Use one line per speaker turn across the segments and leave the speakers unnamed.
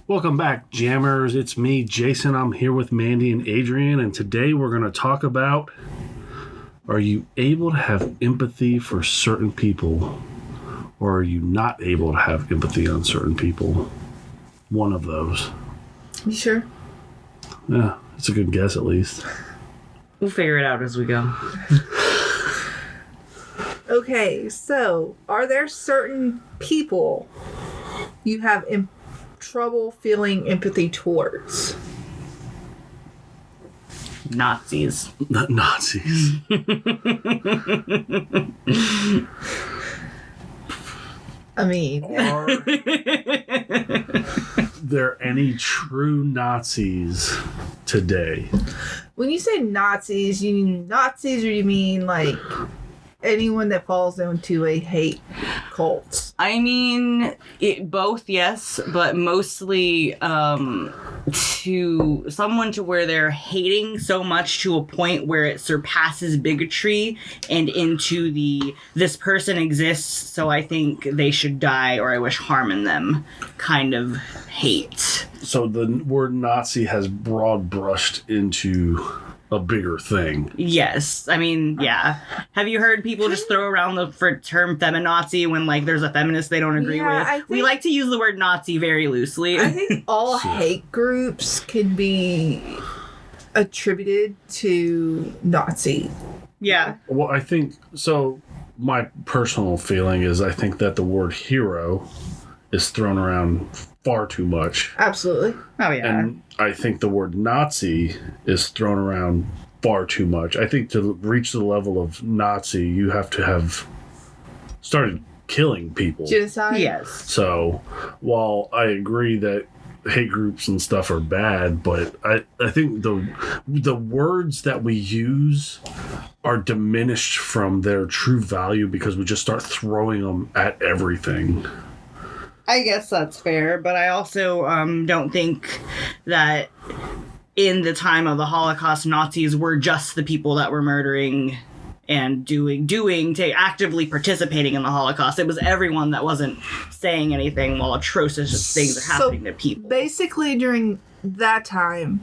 Welcome back, Jammers. It's me, Jason. I'm here with Mandy and Adrian, and today we're going to talk about, are you able to have empathy for certain people, or are you not able to have empathy on certain people? One of those.
You sure?
Yeah, it's a good guess at least.
We'll figure it out as we go.
Okay, so are there certain people you have trouble feeling empathy towards?
Nazis.
Not Nazis.
I mean,
Are there any true Nazis today?
when you say Nazis, you mean Nazis or you mean like anyone that falls into a hate cult?
I mean, both, yes, but mostly to someone to where they're hating so much to a point where it surpasses bigotry and into this person exists, so I think they should die or I wish harm in them kind of hate.
So the word Nazi has broad brushed into a bigger thing.
Yes. I mean, yeah. Have you heard people just throw around the term feminazi when, like, there's a feminist they don't agree with? We like to use the word Nazi very loosely.
I think all hate groups can be attributed to Nazi.
Yeah.
Well, I think, so my personal feeling is I think that the word hero is thrown around far too much.
Absolutely.
Oh, yeah.
And I think the word Nazi is thrown around far too much. I think to reach the level of Nazi, you have to have started killing people.
Genocide?
Yes.
So while I agree that hate groups and stuff are bad, but I think the words that we use are diminished from their true value because we just start throwing them at everything.
I guess that's fair, but I also don't think that in the time of the Holocaust, Nazis were just the people that were murdering and actively participating in the Holocaust. It was everyone that wasn't saying anything while atrocious things are happening to people.
Basically, during that time,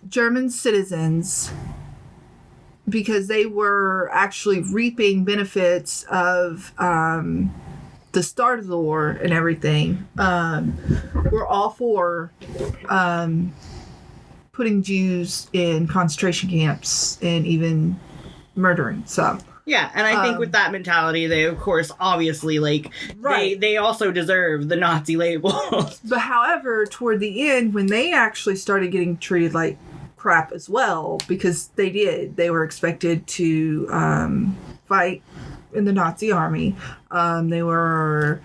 German citizens, because they were actually reaping benefits of the start of the war and everything, we're all for putting Jews in concentration camps and even murdering some.
Yeah, and I think with that mentality, they, of course, obviously, like,
right.
they also deserve the Nazi label.
But however, toward the end, when they actually started getting treated like crap as well, because they were expected to fight in the Nazi army. They were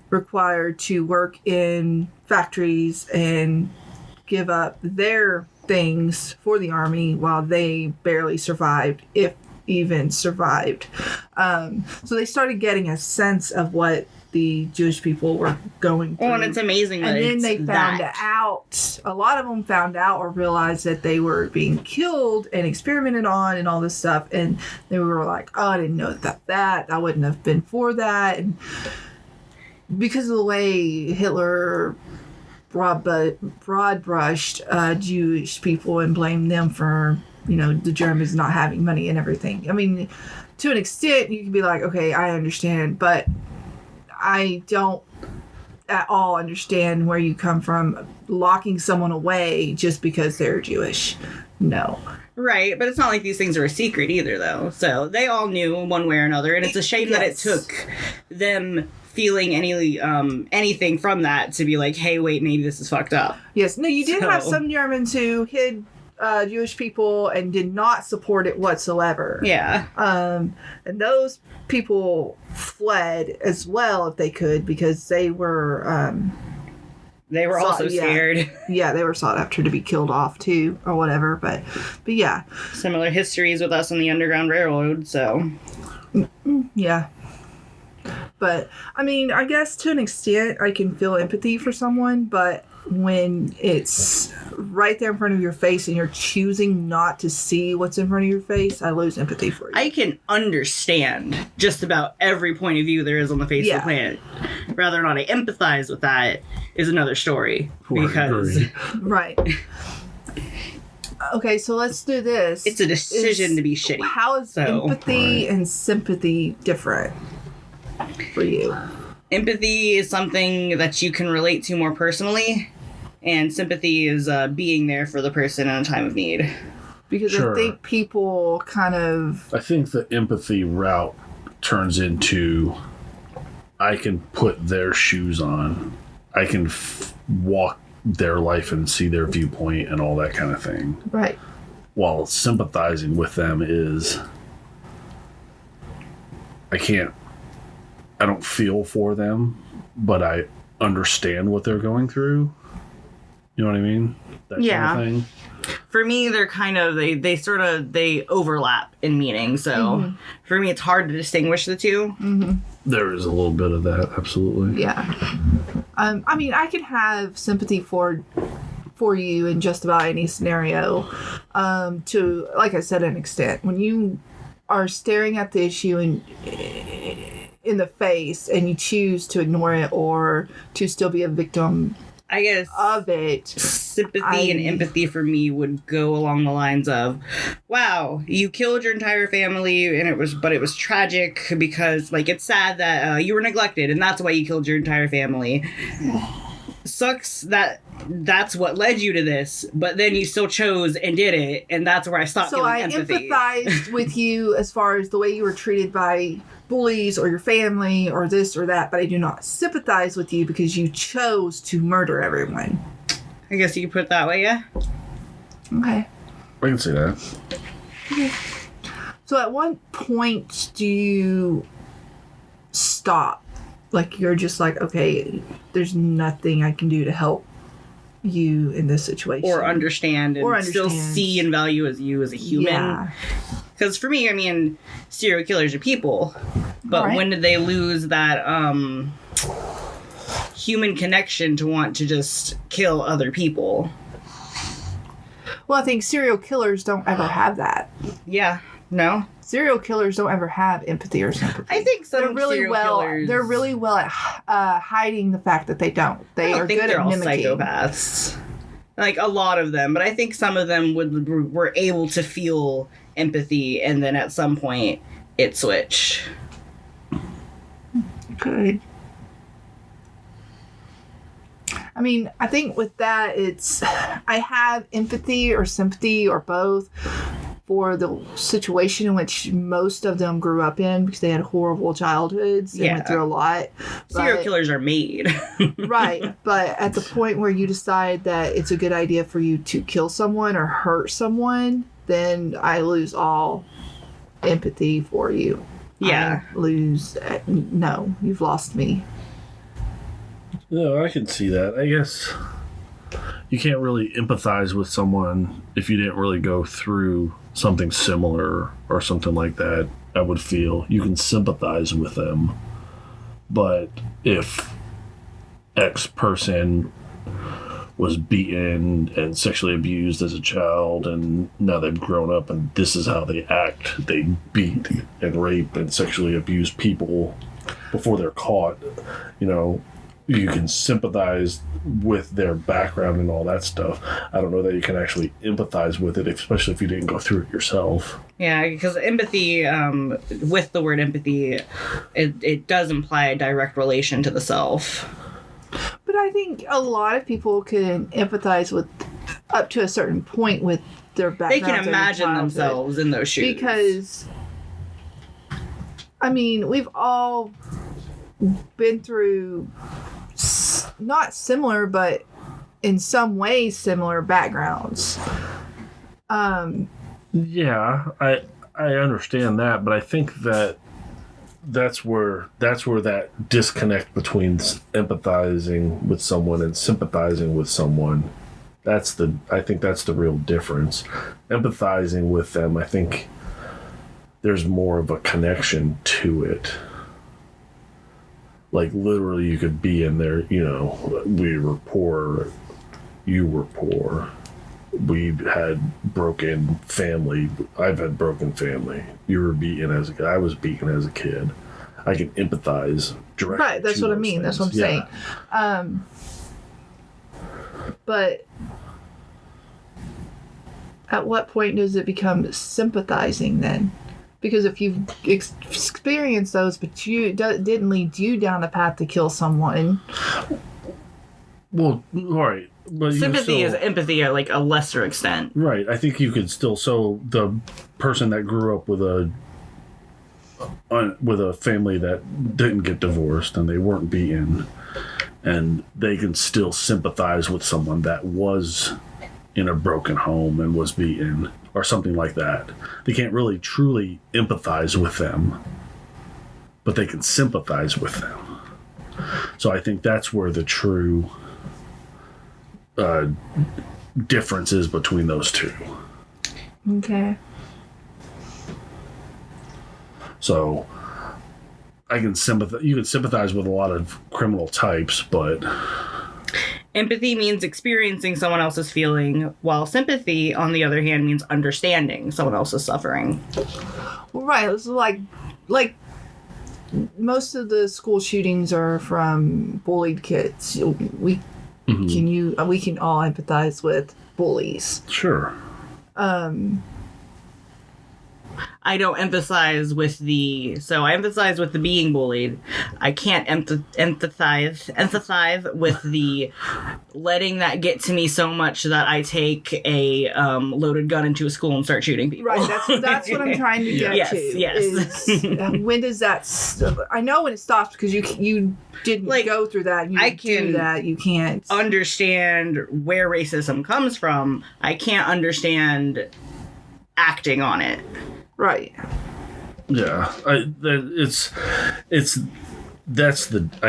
required to work in factories and give up their things for the army while they barely survived, if even survived. So they started getting a sense of what the Jewish people were going through.
Oh, and it's amazing that
and then they found out, a lot of them found out or realized that they were being killed and experimented on and all this stuff, and they were like, oh, I didn't know that I wouldn't have been for that. And because of the way Hitler broad brushed Jewish people and blamed them for, the Germans not having money and everything. I mean, to an extent, you can be like, okay, I understand, but I don't at all understand where you come from locking someone away just because they're Jewish. No.
Right, but it's not like these things are a secret either, though. So they all knew one way or another, and it's a shame that it took them feeling anything from that to be like, hey, wait, maybe this is fucked up.
Yes. No, you did have some Germans who hid Jewish people and did not support it whatsoever.
Yeah.
And those people fled as well if they could, because they were
also scared.
Yeah, they were sought after to be killed off too, or whatever. But yeah.
Similar histories with us on the Underground Railroad, so.
Yeah. But I mean, I guess to an extent I can feel empathy for someone, but when it's right there in front of your face and you're choosing not to see what's in front of your face, I lose empathy for you.
I can understand just about every point of view there is on the face of
Yeah.
the planet. Whether or not I empathize with that is another story. Because
Agree.
Right. Okay, so let's do this.
it's a decision to be shitty.
How is
So-
empathy and sympathy different for you?
Empathy is something that you can relate to more personally, and sympathy is being there for the person in a time of need.
Because
Sure.
I think people kind of
I think the empathy route turns into I can put their shoes on. I can walk their life and see their viewpoint and all that kind of thing.
right.
While sympathizing with them is I don't feel for them, but I understand what they're going through. You know what I mean? That
Yeah.
kind of thing.
For me, they're kind of they overlap in meaning. So for me, it's hard to distinguish the two.
There is a little bit of that, absolutely.
Yeah. I mean, I can have sympathy for you in just about any scenario. To, like I said, an extent. When you are staring at the issue in the face and you choose to ignore it or to still be a victim
I guess
of it,
sympathy and empathy for me would go along the lines of, wow, you killed your entire family and it was tragic because like it's sad that you were neglected and that's why you killed your entire family. Sucks that that's what led you to this, but then you still chose and did it, and that's where I stopped
so
feeling
I
empathy.
empathized with you as far as the way you were treated by bullies or your family or this or that, but I do not sympathize with you because you chose to murder everyone.
I guess you could put it that way, yeah.
Okay.
I can see that.
So at what point do you stop? Like you're just like, okay, there's nothing I can do to help you in this situation.
Or understand and
Or
still
understand.
see and value as you as a human.
Yeah.
Because for me, I mean, serial killers are people. But
Right.
when did they lose that human connection to want to just kill other people?
Well, I think serial killers don't ever have that.
Yeah. No?
Serial killers don't ever have empathy or sympathy.
I think some
they're really
serial
well.
killers...
They're really well at hiding the fact that they don't. They
I don't
are
think
good
they're
at
all
mimicking.
psychopaths. Like, a lot of them. But I think some of them were able to feel empathy, and then at some point, it switched.
Good. I mean, I think with that, it's I have empathy or sympathy or both for the situation in which most of them grew up in because they had horrible childhoods and
Yeah.
went through a lot.
Serial
But-
killers are made.
Right, but at the point where you decide that it's a good idea for you to kill someone or hurt someone, then I lose all empathy for you.
Yeah.
I lose. No, you've lost me.
No, I can see that. I guess you can't really empathize with someone if you didn't really go through something similar or something like that. I would feel you can sympathize with them, but if X person was beaten and sexually abused as a child and now they've grown up and this is how they act, they beat and rape and sexually abuse people before they're caught, you can sympathize with their background and all that stuff. I don't know that you can actually empathize with it, especially if you didn't go through it yourself.
Yeah, because empathy, with the word empathy, it does imply a direct relation to the self.
But I think a lot of people can empathize with up to a certain point with their
They
background.
can imagine themselves in those shoes.
Because, I mean, we've all been through not similar, but in some ways similar backgrounds.
Yeah, I understand that, but I think that's where that disconnect between empathizing with someone and sympathizing with someone, I think that's the real difference. Empathizing with them, I think there's more of a connection to it. Like, literally, you could be in there, you know, we were poor, you were poor. We had broken family. I've had broken family. You were beaten as a kid. I was beaten as a kid. I can empathize directly.
Right, that's
to
what I
those
mean. That's what I'm
things.
saying. But at what point does it become sympathizing then? Because if you've experienced those, but you didn't lead you down the path to kill someone.
Well, all right. But you
Sympathy
still,
is empathy at like a lesser extent.
right. I think you could still. So the person that grew up with a family that didn't get divorced and they weren't beaten, and they can still sympathize with someone that was in a broken home and was beaten or something like that. They can't really truly empathize with them, but they can sympathize with them. So I think that's where the true difference is between those two.
Okay.
So I can sympathize. You can sympathize with a lot of criminal types, but
Empathy means experiencing someone else's feeling, while sympathy, on the other hand, means understanding someone else's suffering.
Well, right. It's like most of the school shootings are from bullied kids. We can all empathize with bullies.
sure.
I don't empathize with I empathize with the being bullied. I can't empathize with the letting that get to me so much that I take a loaded gun into a school and start shooting people.
Right. That's what I'm trying to get
Yes,
to.
yes.
Is, when does that? I know when it stops because you didn't
Like,
go through that. You
I
didn't do
can
that. You can't
understand where racism comes from. I can't understand acting on it.
Right.
Yeah, I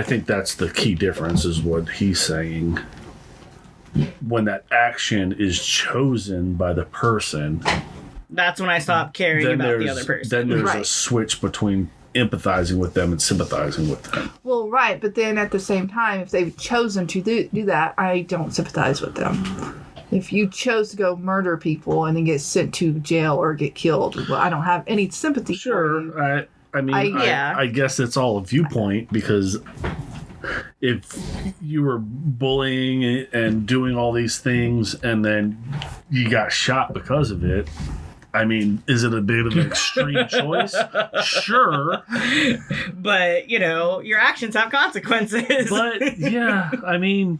think that's the key difference is what he's saying. When that action is chosen by the person,
That's when I stop caring
then
about the
there's
other person.
then there's a
Right.
switch between empathizing with them and sympathizing with them.
Well, right, but then at the same time, if they've chosen to do that, I don't sympathize with them. If you chose to go murder people and then get sent to jail or get killed, well, I don't have any sympathy for you.
Sure,
Yeah.
I guess it's all a viewpoint because if you were bullying and doing all these things and then you got shot because of it, I mean, is it a bit of an extreme choice? Sure.
But, your actions have consequences.
But, yeah, I mean,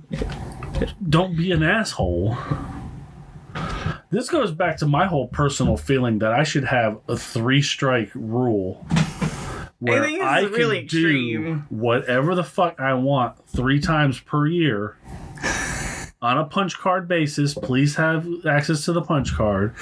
don't be an asshole. This goes back to my whole personal feeling that I should have a 3-strike rule where
think this
I
is
can
really
do
extreme.
whatever the fuck I want 3 times per year on a punch card basis. Please have access to the punch card.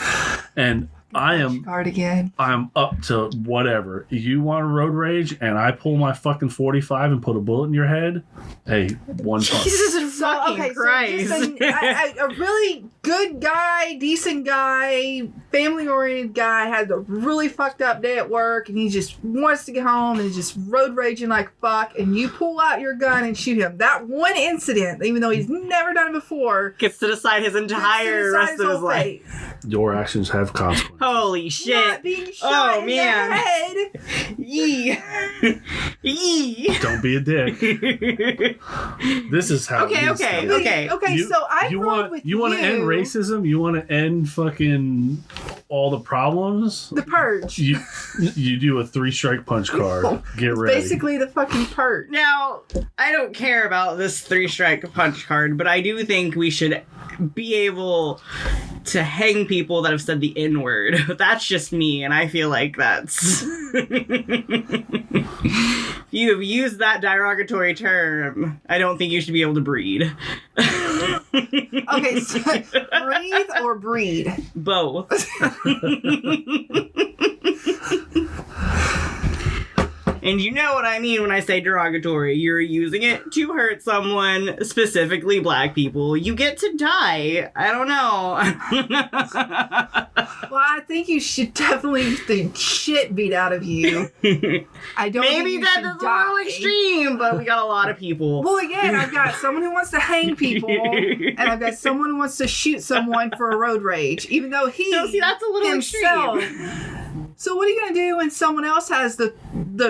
And
Card again.
I'm up to whatever. You want to road rage and I pull my fucking 45 and put a bullet in your head? Hey, one punch.
Jesus fucking Christ.
So just a really good guy, decent guy, family-oriented guy had a really fucked up day at work and he just wants to get home and is just road raging like fuck, and you pull out your gun and shoot him. That one incident, even though he's never done it before,
Gets to decide his entire rest of his life.
Your actions have consequences.
Holy shit.
Not being shot in the head.
Yee. Yee.
Don't be a dick. This is how.
Okay,
it needs to
okay,
be.
okay.
Okay, so I
you
rode
want
with
you want to end racism. You want to end fucking all the problems.
The purge.
You do a 3-strike punch card. Get ready.
Basically the fucking purge.
Now, I don't care about this 3-strike punch card, but I do think we should be able to hang people that have said the N-word. That's just me, and I feel like that's... If you have used that derogatory term, I don't think you should be able to breed.
Okay, so breathe or breed?
Both. And you know what I mean when I say derogatory. You're using it to hurt someone, specifically black people. You get to die. I don't know.
Well, I think you should definitely get the shit beat out of you. I don't
Maybe
think you
that
should
is a
die.
little extreme, but we got a lot of people.
Well, again, I've got someone who wants to hang people, and I've got someone who wants to shoot someone for a road rage, even though he
No, see, that's a little
himself.
extreme.
So what are you gonna do when someone else has the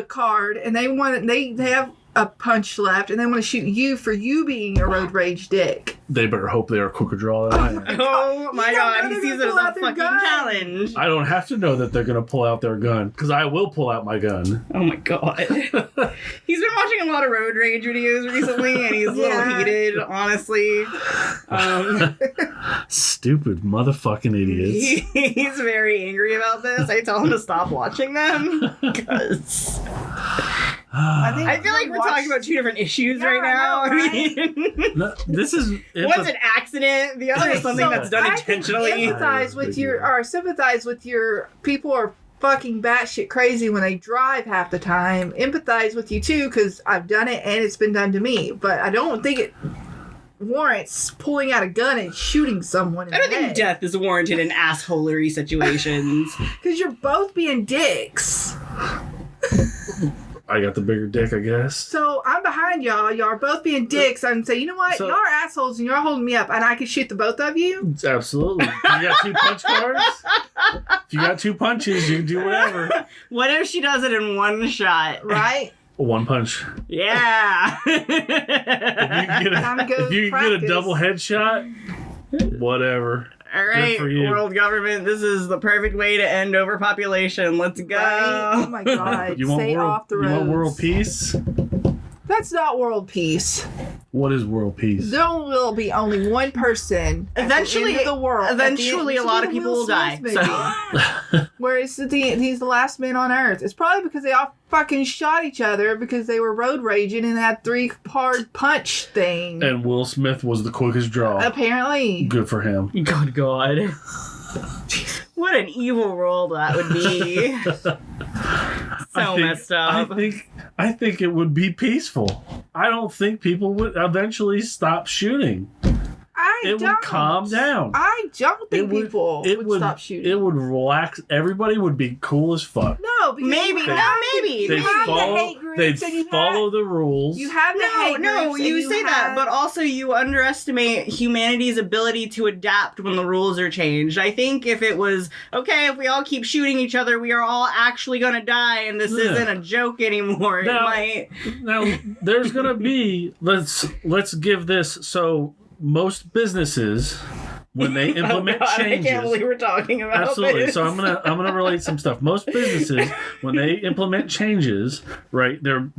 card and they have a punch left and they want to shoot you for you being a road rage dick?
They better hope they are quicker draw than I am.
Oh my
You don't
god,
know
he
they're
sees it
gonna
as
pull
a
out their
fucking
gun.
challenge.
I don't have to know that they're going to pull out their gun, because I will pull out my gun.
Oh my god. He's been watching a lot of road rage videos recently and he's a little
Yeah.
heated, honestly.
Stupid motherfucking idiots.
He's very angry about this. I tell him to stop watching them because I feel like we're talking about two different issues
Yeah,
right now.
I know, right?
mean,
No, this is...
one's an accident, the other is something
so
that's done
I can
intentionally.
Empathize with your, or sympathize with your people are fucking batshit crazy when they drive half the time. Empathize with you too, because I've done it and it's been done to me. But I don't think it warrants pulling out a gun and shooting someone in
I don't
the
think
head.
death is warranted in assholery situations.
Because you're both being dicks.
I got the bigger dick, I guess.
So I'm behind y'all. Y'all are both being dicks. I'm saying, you know what?
So-
y'all are assholes and you're holding me up, and I can shoot the both of you.
Absolutely. You got 2 punch cards? If you got 2 punches, you can do whatever.
What if she does it in one shot?
Right?
1 punch.
Yeah.
If you
Time to go
if you get a
practice.
double headshot, whatever.
All right,
for you.
world government, this is the perfect way to end overpopulation. Let's go.
Right? Oh my god.
You want
Stay
world?
off the
You
roads.
want world peace?
That's not world peace.
What is world peace?
There will be only one person at
Eventually-
the end of the world. at the end-
eventually a
this
lot
is
of
a
people
Will
will die,
Smith movie, where he's the last man on earth. It's probably because they all fucking shot each other because they were road raging and had 3 hard punch thing.
And Will Smith was the quickest draw.
Apparently.
Good for him.
Good God. What an evil world that would be. Messed up.
I think it would be peaceful. I don't think people would eventually stop shooting. It would calm down.
I don't think people would stop shooting.
It would relax. Everybody would be cool as fuck.
No, because
Maybe,
you
no,
have
maybe.
To,
They'd
you have the
follow.
hate groups
They'd
and you
follow the rules.
You have the hate
No,
groups. and
you say that,
have-
but also you underestimate humanity's ability to adapt when the rules are changed. I think if it was, okay, if we all keep shooting each other, we are all actually gonna die, and this
Yeah.
isn't a joke anymore.
Now-
It might...
Now there's gonna be let's give this so most businesses when they implement
Oh God,
changes.
I can't believe we're talking about
Absolutely.
this.
So I'm gonna relate some stuff. Most businesses, when they implement changes, right, they're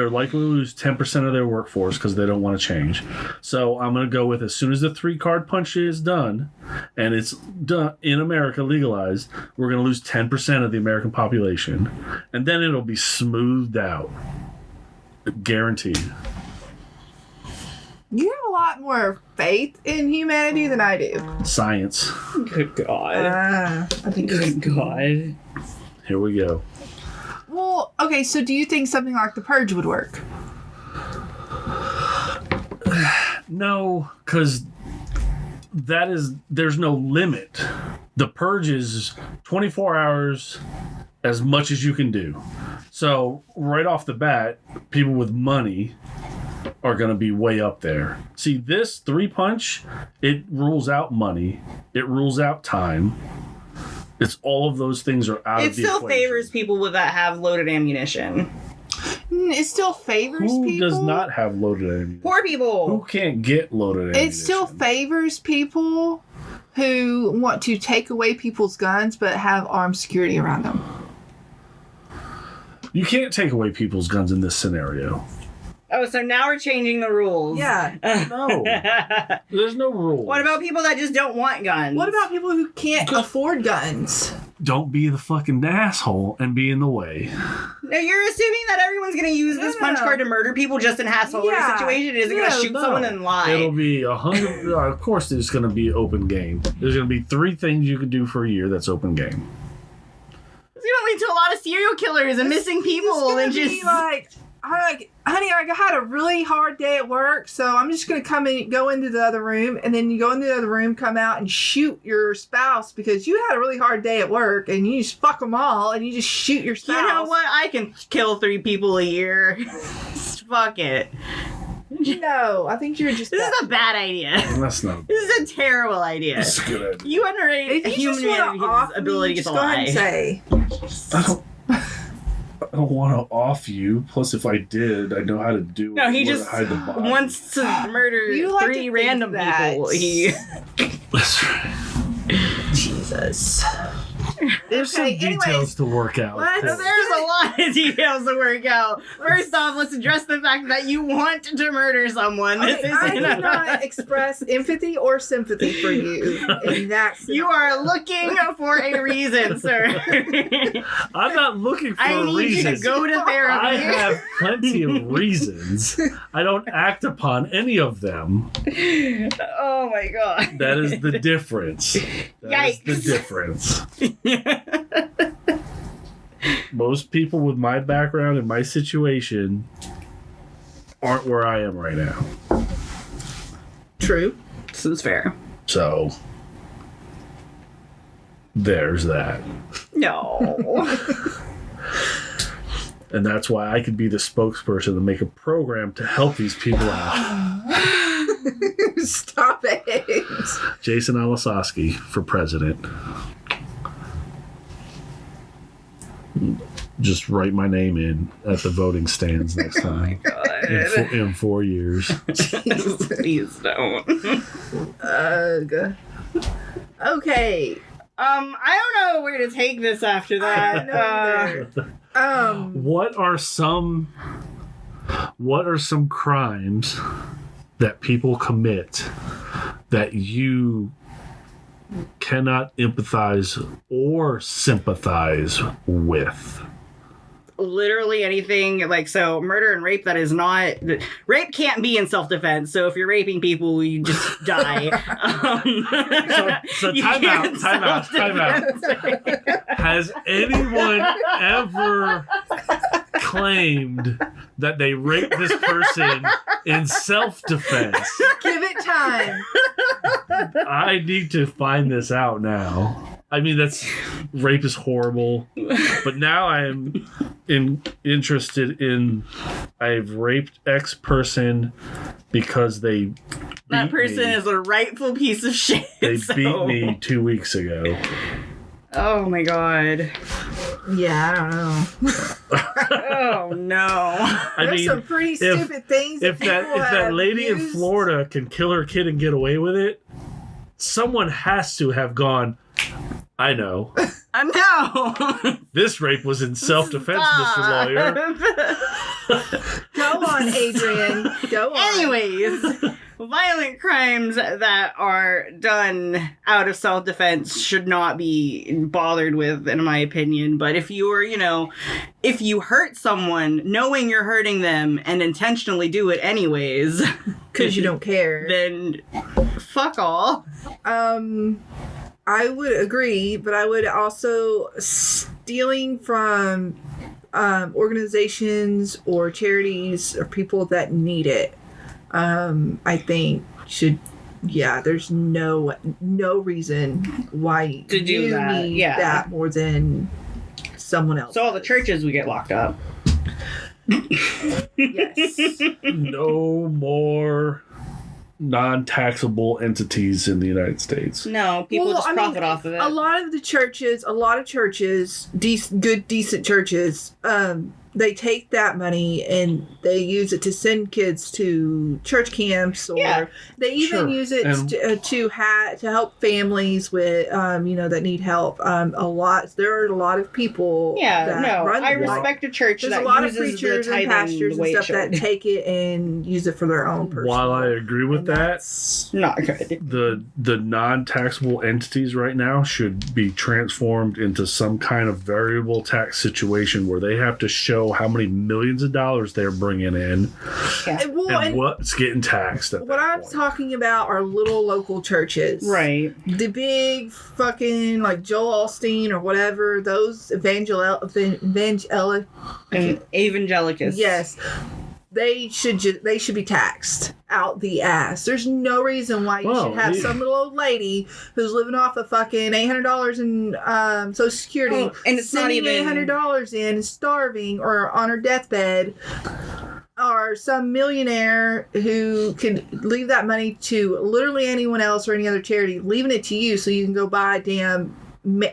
likely to lose 10% of their workforce because they don't want to change. So I'm gonna go with as soon as the 3 card punch is done, and it's done in America legalized, we're gonna lose 10% of the American population, and then it'll be smoothed out, guaranteed.
You have a lot more faith in humanity than I do.
Science.
Good God.
I think
Good God.
Here we go.
Well, okay, so do you think something like the Purge would work?
No, because there's no limit. The purge is 24 hours, as much as you can do. So right off the bat, people with money are going to be way up there. See, this 3 punch, it rules out money. It rules out time. It's all of those things are out
It
of the
still
equation.
favors people that have loaded ammunition.
It still favors
Who
people.
does not have loaded ammunition?
Poor people.
Who can't get loaded ammunition?
It still favors people who want to take away people's guns but have armed security around them.
You can't take away people's guns in this scenario.
Oh, so now we're changing the rules.
Yeah.
No. There's no rules.
What about people that just don't want guns?
What about people who can't afford guns?
Don't be the fucking asshole and be in the way.
Now you're assuming that everyone's going to use this punch
Yeah.
card to murder people just in hassle
Yeah.
situation. Is it going to
Yeah,
shoot
No.
someone and lie?
It'll be 100. Of course, there's going to be open game. There's going to be 3 things you can do for a year that's open game.
It's going to happening to a lot of serial killers and missing people, and
just
just
like, I'm like, honey, I had a really hard day at work, so I'm just gonna go into the other room, and then you go into the other room, come out and shoot your spouse because you had a really hard day at work, and you just fuck them all, and you just shoot your spouse.
you know what? I can kill 3 people a year. Fuck it.
No, I think you're just.
This is a bad idea.
That's not.
This is a terrible idea.
That's a good idea.
You underrate
If you just want to
humanity's
off
ability
me,
to
just go ahead and
lie.
say.
I don't want to off you. Plus, if I did, I know how to do it.
No, he
Where to
just
hide the body.
wants to murder
You like to
3
think
random
that.
people. He
That's right.
Jesus.
There's some
Okay,
details
anyways,
to work out.
let's-
of course.
There's a lot of details to work out. First off, let's address the fact that you want to murder someone.
Okay,
This
I
isn't
do not express empathy or sympathy for you in that.
You are looking for a reason, sir.
I'm not looking for
I
a
need
reason.
you to go to therapy.
I have plenty of reasons. I don't act upon any of them.
Oh my god.
That is the difference. That is the
Yikes.
difference. Most people with my background and my situation aren't where I am right now.
True.
This is fair.
So there's that.
No.
And that's why I could be the spokesperson to make a program to help these people out.
Stop it.
Jason Alasowski for president. Just write my name in at the voting stands next time. In 4 years.
Please don't.
Ugh. Okay.
I don't know where to take this after that.
I don't know either.
What are some crimes that people commit that you cannot empathize or sympathize with?
Literally anything, like, so murder and rape that is not rape can't be in self-defense, so if you're raping people you just die.
So
You
time
can't
out.
self-defense.
Has anyone ever claimed that they raped this person in self-defense?
Give it time.
I need to find this out now. I mean, rape is horrible, but now I am interested in I've raped X person because they
That
beat
person
me.
is a rightful piece of shit.
They
so-
beat me 2 weeks ago.
Oh my god.
Yeah, I don't know.
Oh no.
I
There's
mean,
some pretty stupid things.
if that lady in Florida can kill her kid and get away with it, someone has to have gone, I know.
No.
This rape was in self-defense, Mr. Lawyer.
Go on, Adrian. Go on.
Anyways, violent crimes that are done out of self-defense should not be bothered with, in my opinion. But if you are, if you hurt someone knowing you're hurting them and intentionally do it anyways,
Because you don't care.
then fuck all.
I would agree, but I would also stealing from organizations or charities or people that need it. I think should. Yeah, there's no reason why
To do
you
that,
need
yeah.
that more than someone else.
So all the churches we get locked up.
Yes.
No more non-taxable entities in the United States.
No, people
Well,
just
I mean,
profit off of it.
A lot of churches, decent churches, they take that money and they use it to send kids to church camps, or
Yeah.
they even
Sure.
use it
And-
to help families with, that need help. There are a lot of people.
Yeah,
that
no,
run
I
the-
respect a church
There's
that
a lot of
uses
preachers
the
and
tithing
pastors
the
and
way
stuff
it
that
should.
take it and use it for their own personal.
While I agree with
and
that,
that's-
Not good.
the non-taxable entities right now should be transformed into some kind of variable tax situation where they have to show know how many millions of dollars they're bringing in
Yeah.
and what's getting taxed. At
what
that
I'm
point.
talking about are little local churches.
Right.
The big fucking, like, Joel Osteen or whatever, those
And evangelicus.
yes. They should be taxed out the ass. There's no reason why you should have some little old lady who's living off of fucking $800 in Social Security,
and it's not
sending
even
$800 in, starving or on her deathbed, or some millionaire who can leave that money to literally anyone else or any other charity, leaving it to you so you can go buy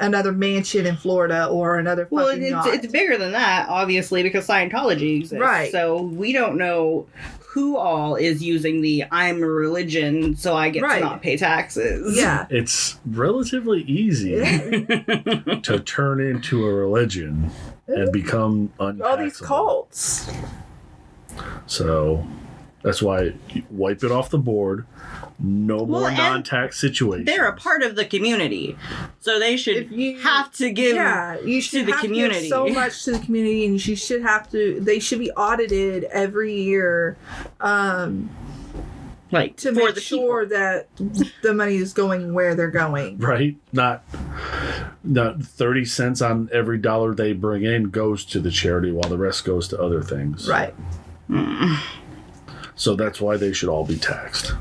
another mansion in Florida or another fucking yacht.
It's bigger than that, obviously, because Scientology exists.
Right.
So we don't know who all is using the "I'm a religion, so I get to not pay taxes."
Yeah.
It's relatively easy to turn into a religion and become untaxable.
All these cults.
So that's why you wipe it off the board. No more non-tax situations.
They're a part of the community, so they should have to give
you should
to the
have
community
to give so much to the community, and you should have to. They should be audited every year,
like
to
for
make
the
sure that the money is going where they're going.
Right? Not 30 cents on every dollar they bring in goes to the charity while the rest goes to other things.
Right.
So that's why they should all be taxed.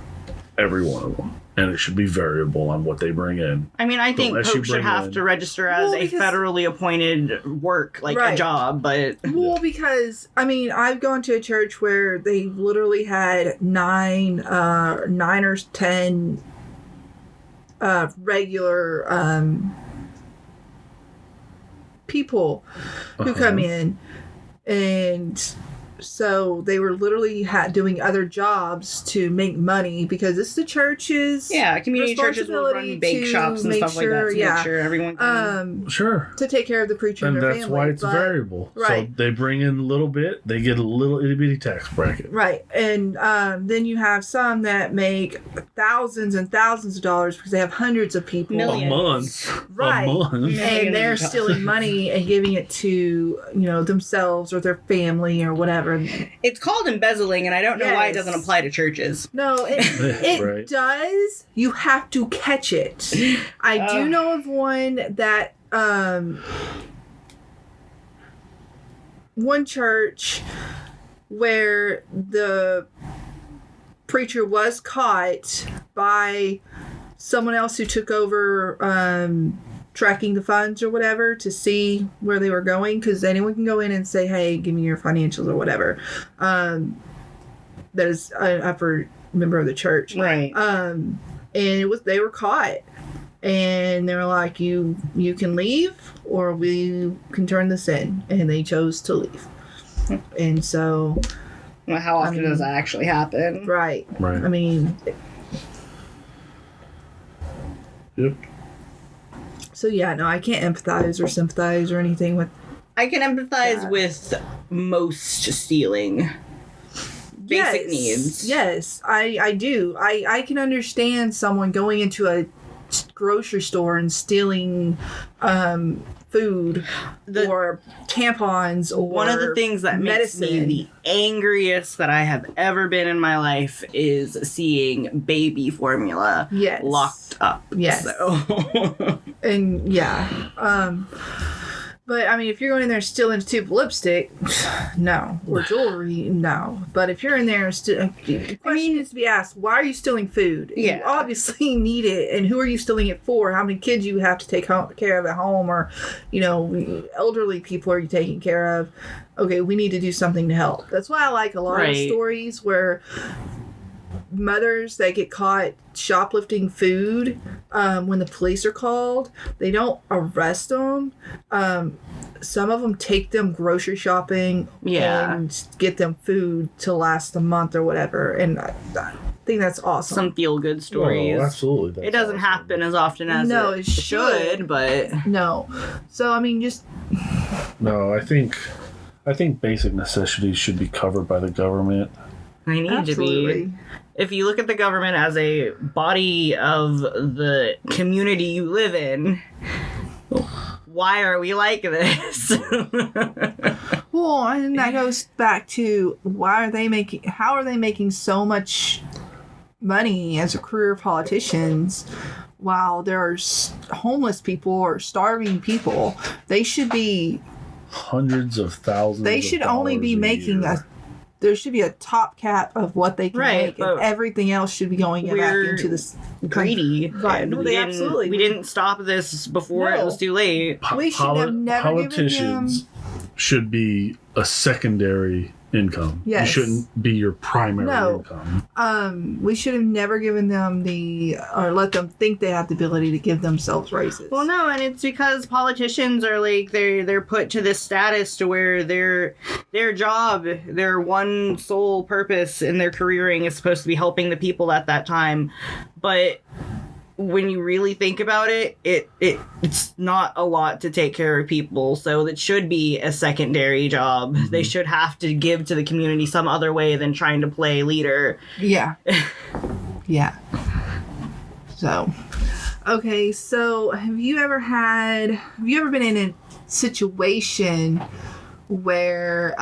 Every one of them. And it should be variable on what they bring in.
I mean, I think
Unless you
Pope should
bring
have
in-
to register as a federally appointed work, like a job, but...
Well, because, I mean, I've gone to a church where they literally had 9 or 10 regular people who come in, and so they were literally doing other jobs to make money, because it's the church's
community churches will run bake shops and stuff like that to make sure everyone can...
Sure.
to take care of the preacher
And
and their
that's
family.
why it's variable.
Right.
So they bring in a little bit, they get a little itty bitty tax bracket.
Right. And then you have some that make thousands and thousands of dollars because they have hundreds of people.
Millions.
A month.
Right.
A month.
And they're stealing money and giving it to, themselves or their family or whatever.
It's called embezzling, and I don't know why it
Yes.
doesn't apply to churches.
No, it
Right.
does. You have to catch it. I do know of one that one church where the preacher was caught by someone else who took over tracking the funds or whatever to see where they were going, because anyone can go in and say, hey, give me your financials or whatever. That is an upper member of the church.
Right.
And they were caught, and they were like, you can leave or we can turn this in, and they chose to leave. And so
Well, how often does that actually happen?
right.
Right.
I mean,
Yep.
so yeah, no, I can't empathize or sympathize or anything with
I can empathize
Yeah.
with most stealing. Basic needs.
Yes, I do. I can understand someone going into a grocery store and stealing food or tampons or
One of the things that makes me
medicine.
the angriest that I have ever been in my life is seeing baby formula
Yes.
locked up.
Yes.
So
And yeah. But I mean, if you're going in there stealing a tube of lipstick, no, or jewelry, no. But if you're in there, the question needs to be asked: why are you stealing food?
Yeah.
You obviously need it, and who are you stealing it for? How many kids you have to take care of at home, or elderly people are you taking care of? Okay, we need to do something to help. That's why I like a lot of stories where mothers that get caught shoplifting food, when the police are called, they don't arrest them. Some of them take them grocery shopping and get them food to last a month or whatever. And I think that's awesome.
some feel-good stories.
Oh, absolutely. That's
It doesn't
awesome.
happen as often as
it
should, but
No. So, I mean, just...
No, I think basic necessities should be covered by the government.
they need to be. If you look at the government as a body of the community you live in, why are we like this?
Well, Well, and that goes back to how are they making so much money as a career politicians while there's homeless people or starving people? They should be
hundreds of thousands.
They should only be making there should be a top cap of what they can make, and everything else should be going back into this
greedy.
Right? No,
We didn't stop this before it was too late.
We should have never
politicians
given them.
Should be a secondary income.
Yes.
You shouldn't be your primary income.
We should have never given them or let them think they have the ability to give themselves raises.
Well, no, and it's because politicians are like they're put to this status to where their job, their one sole purpose in their careering is supposed to be helping the people at that time, but when you really think about it, it's not a lot to take care of people, so it should be a secondary job. Mm-hmm. They should have to give to the community some other way than trying to play leader.
Yeah. Yeah. So, okay, so have you ever been in a situation where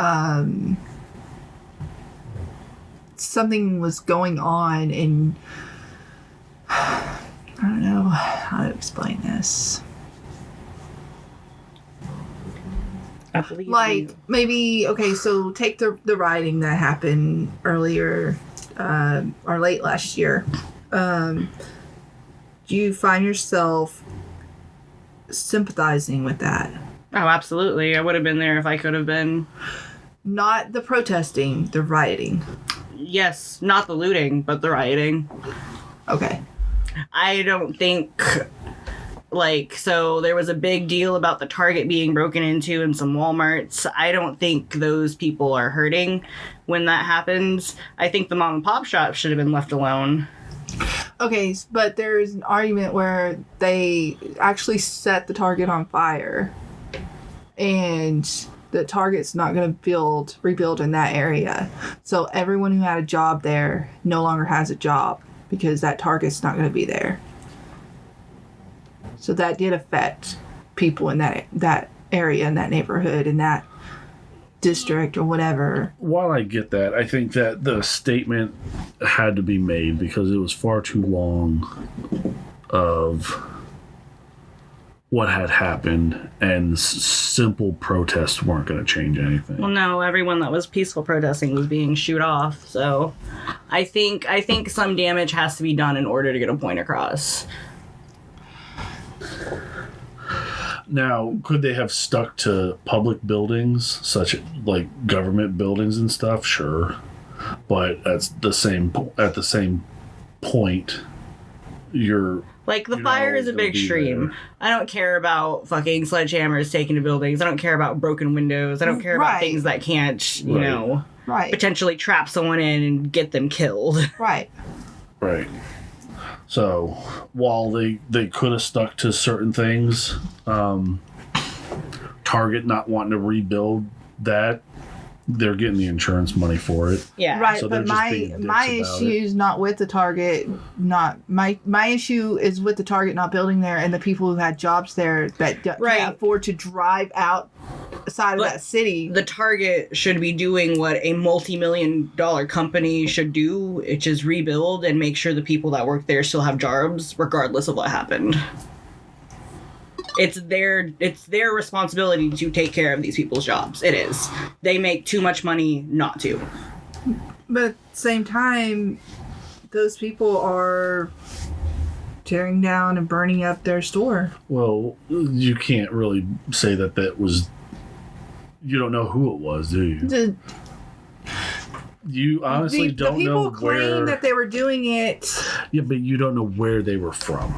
something was going on and I don't know how to explain this.
I believe
maybe, okay, so take the rioting that happened earlier or late last year. Do you find yourself sympathizing with that?
Oh, absolutely. I would have been there if I could have been.
Not the protesting, the rioting.
Yes, not the looting, but the rioting.
Okay.
I don't think, so there was a big deal about the Target being broken into and some Walmarts. I don't think those people are hurting when that happens. I think the mom and pop shop should have been left alone.
Okay, but there's an argument where they actually set the Target on fire and the Target's not going to rebuild in that area. So everyone who had a job there no longer has a job, because that Target's not going to be there. So that did affect people in that area, in that neighborhood, in that district or whatever.
While I get that, I think that the statement had to be made because it was far too long of what had happened, and simple protests weren't going to change anything.
Well, no, everyone that was peaceful protesting was being shooed off. So I think some damage has to be done in order to get a point across.
Now, could they have stuck to public buildings, such like government buildings and stuff? Sure, but at the same point, you're.
The fire is a big stream. I don't care about fucking sledgehammers taken to buildings. I don't care about broken windows. I don't care about things that can't, potentially trap someone in and get them killed.
Right.
Right. So, while they could have stuck to certain things, Target not wanting to rebuild that, they're getting the insurance money for it.
Yeah.
Right,
so
but my issue is not with the Target. Not my issue is with the Target not building there and the people who had jobs there that can't afford to drive outside of that city.
The Target should be doing what a multi-million-dollar company should do, which is rebuild and make sure the people that work there still have jobs, regardless of what happened. It's their responsibility to take care of these people's jobs. It is. They make too much money not to.
But at the same time, those people are tearing down and burning up their store.
Well, you can't really say that was... You don't know who it was, do you? You honestly don't know where...
The people claim that they were doing it...
Yeah, but you don't know where they were from.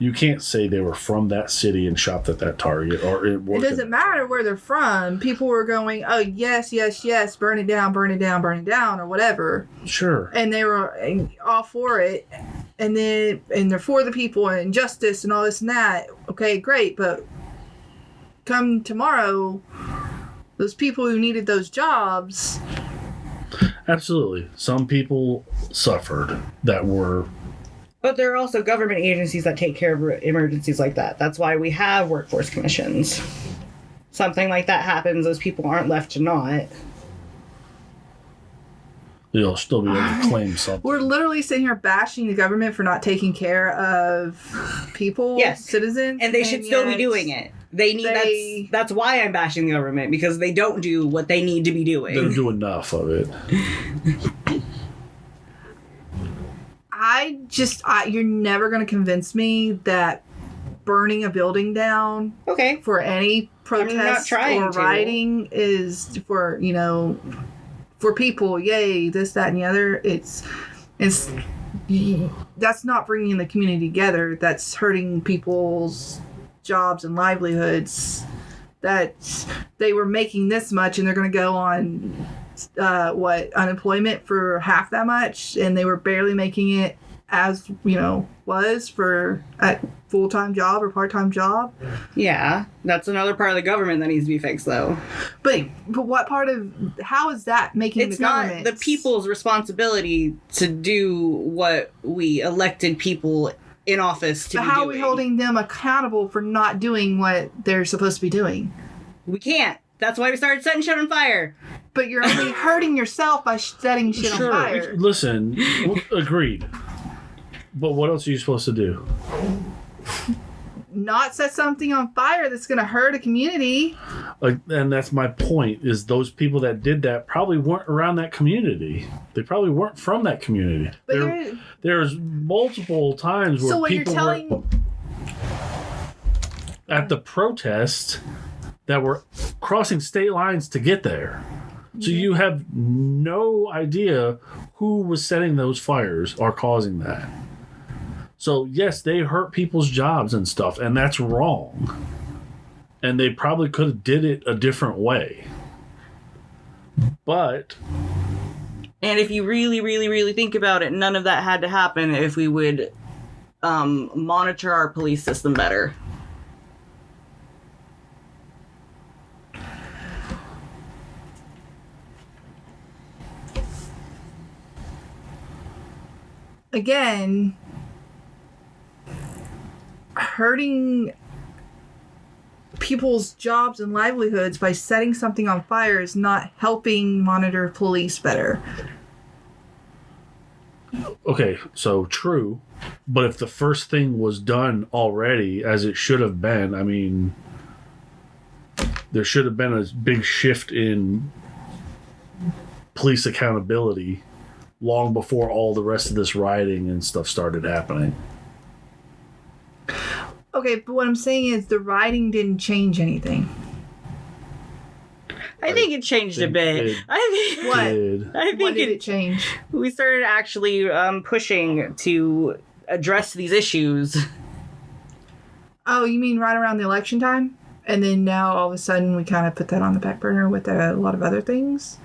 You can't say they were from that city and shopped at that Target, or it
doesn't matter where they're from. People were going, oh, yes, yes, yes, burn it down, burn it down, burn it down, or whatever.
Sure.
And they were all for it. And they're for the people and justice and all this and that. Okay, great. But come tomorrow, those people who needed those jobs.
Absolutely. Some people suffered that were...
But there are also government agencies that take care of emergencies like that. That's why we have workforce commissions. something like that happens, those people aren't left to not.
You'll still be able to claim something.
We're literally sitting here bashing the government for not taking care of people,
Yes.
citizens,
And they should still be
yet
doing it. That's why I'm bashing the government, because they don't do what they need to be
They
doing.
don't do enough of it.
You're never going to convince me that burning a building down
Okay.
for any protest
trying
or
to.
rioting is for, for people, yay, this, that, and the other. It's that's not bringing the community together. That's hurting people's jobs and livelihoods. That they were making this much and they're going to go on unemployment for half that much, and they were barely making it as was for a full-time job or part-time job.
Yeah, that's another part of the government that needs to be fixed, though.
But what part of how is that making
It's
the
not
government?
the people's responsibility to do what we elected people in office to
But
be
how
doing.
are we holding them accountable for not doing what they're supposed to be doing?
We can't. That's why we started setting shit on fire.
But you're only hurting yourself by setting shit on fire.
Listen, agreed. But what else are you supposed to do?
Not set something on fire that's going to hurt a community.
And that's my point, is those people that did that probably weren't around that community. They probably weren't from that community.
But
There's multiple times where
so what you're
people
telling
were at the protest that were crossing state lines to get there. So you have no idea who was setting those fires or causing that. So yes, they hurt people's jobs and stuff, and that's wrong. And they probably could have did it a different way. But
And if you really, really, really think about it, none of that had to happen if we would monitor our police system better.
again, hurting people's jobs and livelihoods by setting something on fire is not helping monitor police better.
okay, so true. But if the first thing was done already as it should have been, I mean, there should have been a big shift in police accountability long before all the rest of this rioting and stuff started happening.
Okay, but what I'm saying is the writing didn't change anything.
I think it changed a bit.
It
I think,
What?
I
What
think
did it change?
we started actually pushing to address these issues.
Oh, you mean right around the election time? And then now all of a sudden we kind of put that on the back burner with a lot of other things?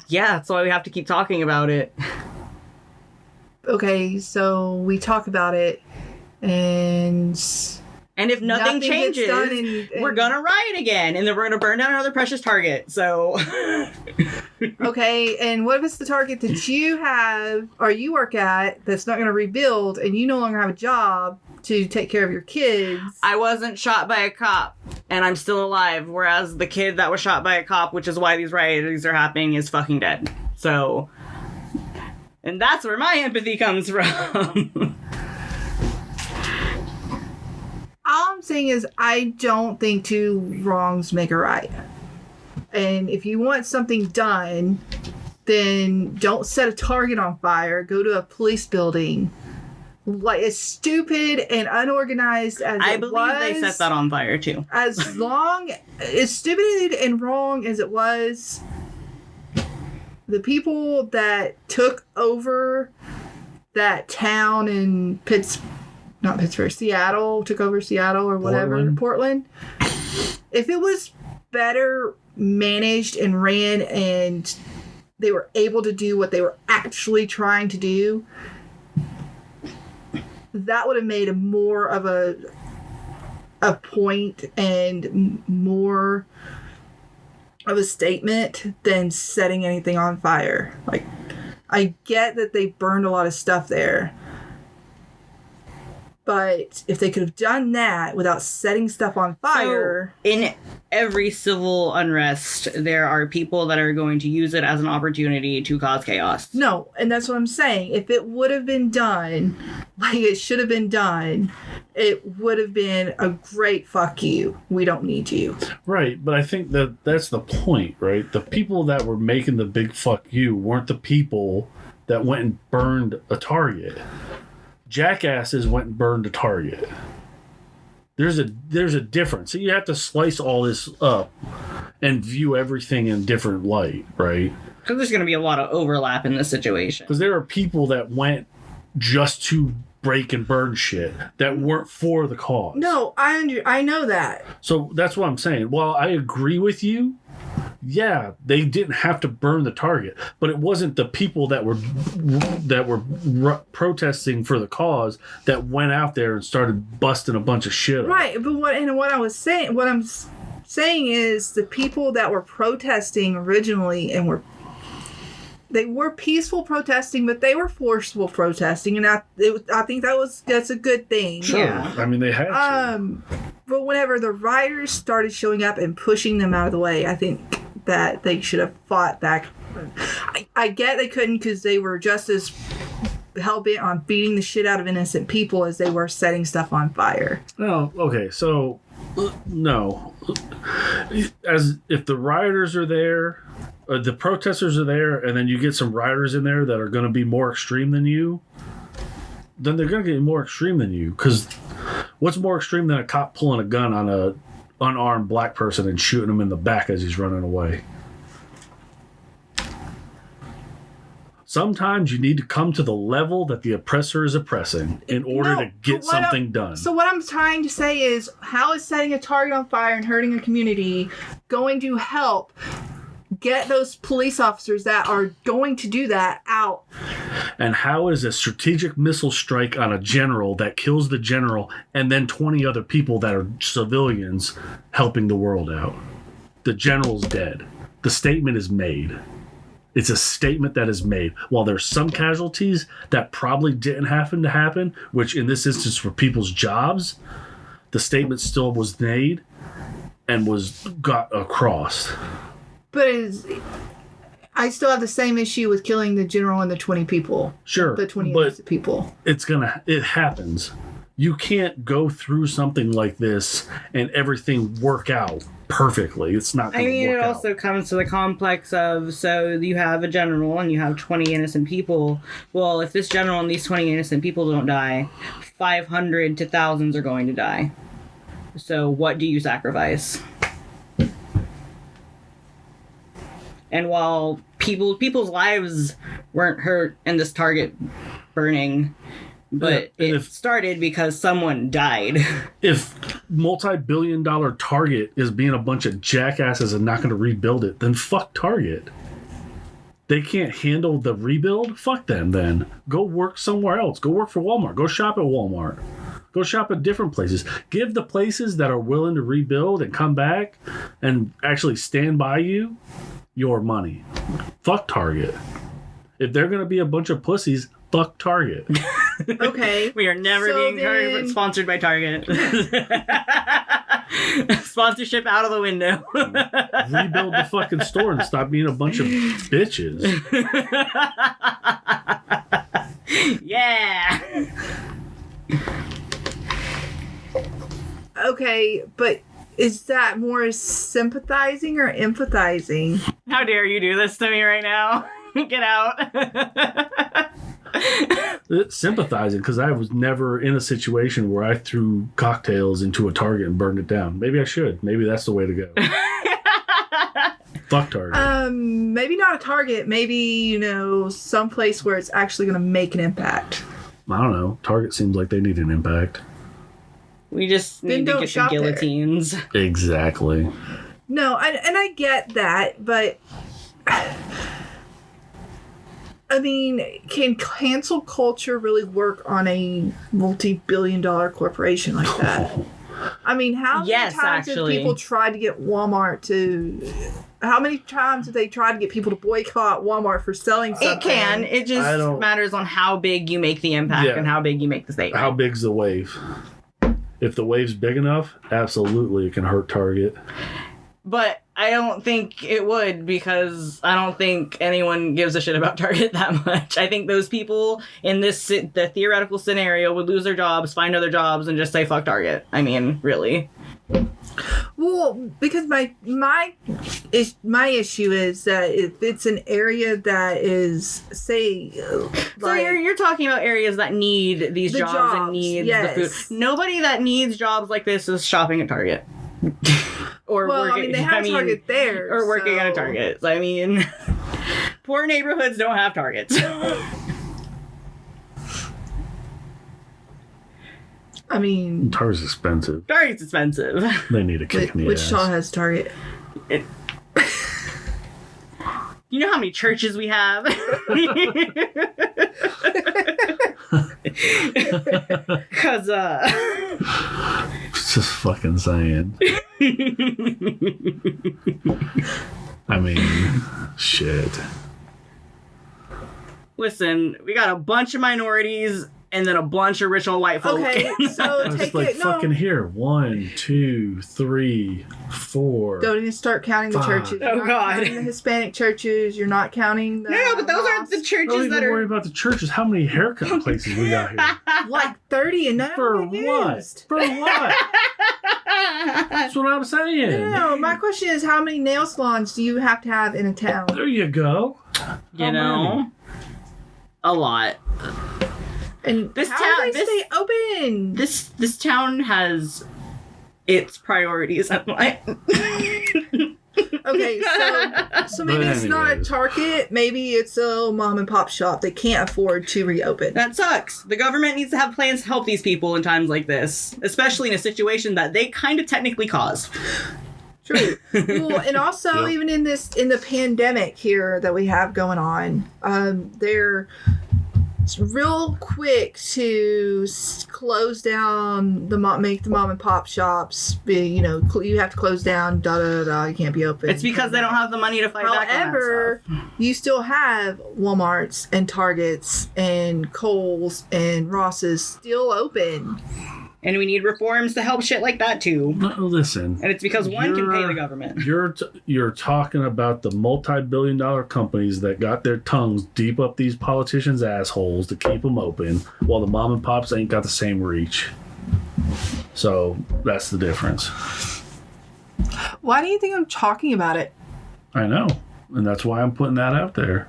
Yeah, that's why we have to keep talking about it.
Okay, so we talk about it and
And if nothing
gets
changes,
done and
we're gonna riot again, and then we're gonna burn down another precious target. So,
okay, and what if it's the target that you have or you work at that's not going to rebuild and you no longer have a job to take care of your kids?
I wasn't shot by a cop, and I'm still alive. Whereas the kid that was shot by a cop, which is why these riots are happening, is fucking dead. So, and that's where my empathy comes from.
All I'm saying is I don't think two wrongs make a right. And if you want something done, then don't set a target on fire. Go to a police building. Like, as stupid and unorganized as
I
it
believe
was,
they set that on fire too.
as stupid and wrong as it was, the people that took over that town in Seattle, took over Seattle or whatever, Portland. If it was better managed and ran and they were able to do what they were actually trying to do, that would have made more of a point and more of a statement than setting anything on fire. Like, I get that they burned a lot of stuff there, But if they could have done that without setting stuff on fire.
So, in every civil unrest, there are people that are going to use it as an opportunity to cause chaos.
No, and that's what I'm saying. If it would have been done like it should have been done, it would have been a great fuck you. We don't need you.
Right, but I think that's the point, right? The people that were making the big fuck you weren't the people that went and burned a Target. Jackasses went and burned a Target. There's a difference. So you have to slice all this up and view everything in different light, right?
Because there's going to be a lot of overlap in this situation.
Because there are people that went just to break and burn shit that weren't for the cause.
No, I know that.
So that's what I'm saying. While I agree with you, yeah, they didn't have to burn the Target, but it wasn't the people that were protesting for the cause that went out there and started busting a bunch of shit up.
Right, but what I'm saying is the people that were protesting originally and they were peaceful protesting, but they were forceful protesting, and I think that's a good thing.
Sure,
Yeah.
I mean they had to.
But whenever the rioters started showing up and pushing them out of the way, I think that they should have fought back. I get they couldn't because they were just as hell-bent on beating the shit out of innocent people as they were setting stuff on fire.
No, okay, so no. As if the rioters are there, the protesters are there, and then you get some rioters in there that are going to be more extreme than you, then they're going to get more extreme than you. Because what's more extreme than a cop pulling a gun on a unarmed black person and shooting him in the back as he's running away? Sometimes you need to come to the level that the oppressor is oppressing in order to get something done.
So what I'm trying to say is, how is setting a target on fire and hurting a community going to help get those police officers that are going to do that out?
And how is a strategic missile strike on a general that kills the general and then 20 other people that are civilians helping the world out? The general's dead. The statement is made. It's a statement that is made. While there's some casualties that probably didn't happen, which in this instance were people's jobs, the statement still was made and got across.
But I still have the same issue with killing the general and the 20 people.
Sure,
The 20
but
innocent people.
it happens. You can't go through something like this and everything work out perfectly. It's not going to work out.
It also comes to the complex of, so you have a general and you have 20 innocent people. Well, if this general and these 20 innocent people don't die, 500 to thousands are going to die. So what do you sacrifice? And while people's lives weren't hurt in this Target burning, but it started because someone died.
If multi-billion-dollar Target is being a bunch of jackasses and not going to rebuild it, then fuck Target. They can't handle the rebuild? Fuck them then. Go work somewhere else. Go work for Walmart. Go shop at Walmart. Go shop at different places. Give the places that are willing to rebuild and come back and actually stand by you your money. Fuck Target. If they're going to be a bunch of pussies, fuck Target.
Okay.
We are never being sponsored by Target. Sponsorship out of the window.
Rebuild the fucking store and stop being a bunch of bitches.
Yeah.
Okay, but is that more sympathizing or empathizing?
How dare you do this to me right now? Get out.
It's sympathizing because I was never in a situation where I threw cocktails into a Target and burned it down. Maybe I should. Maybe that's the way to go. Fuck Target.
Maybe not a Target. Maybe, someplace where it's actually going to make an impact.
I don't know. Target seems like they need an impact.
We just need to get the guillotines.
There. Exactly.
No, and I get that, but I mean, can cancel culture really work on a multi-billion-dollar corporation like that? I mean, how many times have people tried to get Walmart to how many times have they tried to get people to boycott Walmart for selling something?
It can. It just matters on how big you make the impact and how big you make the statement.
How big's the wave? If the wave's big enough, absolutely it can hurt Target.
But I don't think it would, because I don't think anyone gives a shit about Target that much. I think those people in the theoretical scenario would lose their jobs, find other jobs, and just say fuck Target. I mean, really.
Well, because my issue is that if it's an area that is, say,
so you're talking about areas that need these jobs and need the food. Nobody that needs jobs like this is shopping at Target. Or working,
they have Target there.
Or working at a Target. I mean, poor neighborhoods don't have Targets.
I mean,
Target's expensive.
Target's expensive.
They need a kick in the ass.
Wichita has Target.
You know how many churches we have? Because,
Just fucking saying. I mean, shit.
Listen, we got a bunch of minorities and then a bunch of rich old white folk.
Okay, so
It's
take
like
it.
fucking
No,
here. 1, 2, 3, 4.
don't even start counting the
5.
churches. You're
Oh,
not
God.
counting the Hispanic churches. You're not counting the.
No, but those aren't the
mosques.
churches
Don't even
that
worry
are.
about the churches. How many haircut places we got here?
Like 30 and none
For
of them
what?
used.
For what? That's what I'm saying.
No, my question is, how many nail salons do you have to have in a town?
There you go.
You
How
know?
many?
A lot.
And
This
how
town-
do they
this-
stay open?
This town has its priorities in life.
Okay, so maybe
But
it's not a
anyways.
Target. Maybe it's a mom and pop shop that can't afford to reopen.
That sucks. The government needs to have plans to help these people in times like this, especially in a situation that they kind of technically caused.
True. Well, and also
Yep.
even in the pandemic here that we have going on, they're real quick to close down make the mom and pop shops. You have to close down. You can't be open.
It's because they don't have the money to fight back on
However,
that stuff.
you still have Walmarts and Targets and Kohl's and Ross's still open.
And we need reforms to help shit like that too.
No, listen.
And it's because one can pay the government.
You're talking about the multi-billion-dollar companies that got their tongues deep up these politicians' assholes to keep them open, while the mom and pops ain't got the same reach. So that's the difference.
Why do you think I'm talking about it?
I know, and that's why I'm putting that out there.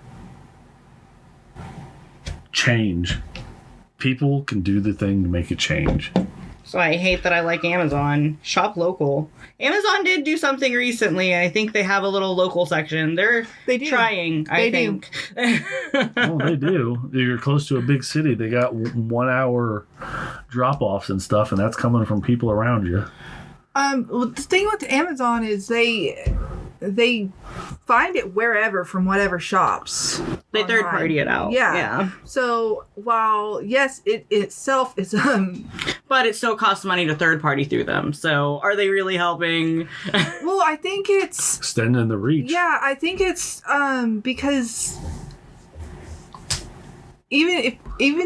Change. People can do the thing to make it change.
So I hate that I like Amazon. Shop local. Amazon did do something recently. I think they have a little local section.
They do.
Trying, I
They do.
think.
Oh, they do. If you're close to a big city, they got 1 hour drop-offs and stuff, and that's coming from people around you.
Well, the thing with Amazon is they find it wherever from whatever shops.
They third
online.
party it out.
Yeah. So while yes, it itself is
But it still costs money to third party through them. So are they really helping?
well, I think it's
Extending the reach.
yeah, I think it's because even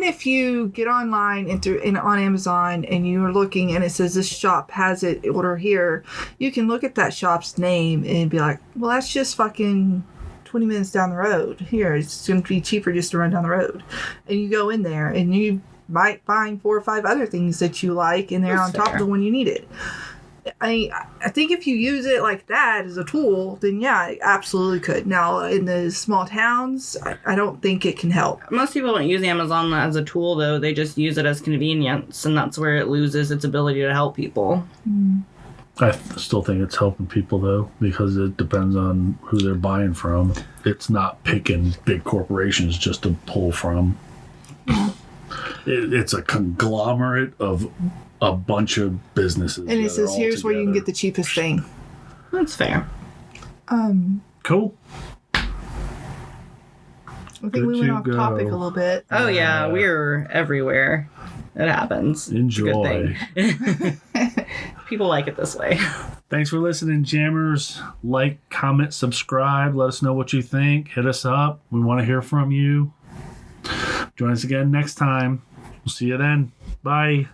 if you get online on Amazon and you're looking and it says this shop has it, order here, you can look at that shop's name and be like, well, that's just fucking 20 minutes down the road. Here, it's going to be cheaper just to run down the road. And you go in there and you might find 4 or 5 other things that you like and they're
That's
on top
fair.
of the one you needed. I think if you use it like that as a tool, then yeah, it absolutely could. Now, in the small towns, I don't think it can help.
Most people don't use Amazon as a tool, though. They just use it as convenience, and that's where it loses its ability to help people.
I still think it's helping people, though, because it depends on who they're buying from. It's not picking big corporations just to pull from. It's a conglomerate of a bunch of businesses.
And it
that are
says,
all
here's where you can
together.
get the cheapest thing.
That's fair.
Cool.
I think
Good
we went
to
off
go.
topic a little bit.
Oh, yeah, we're everywhere. It happens. It's a
Enjoy.
good thing. People like it this way.
Thanks for listening, Jammers. Like, comment, subscribe. Let us know what you think. Hit us up. We want to hear from you. Join us again next time. We'll see you then. Bye.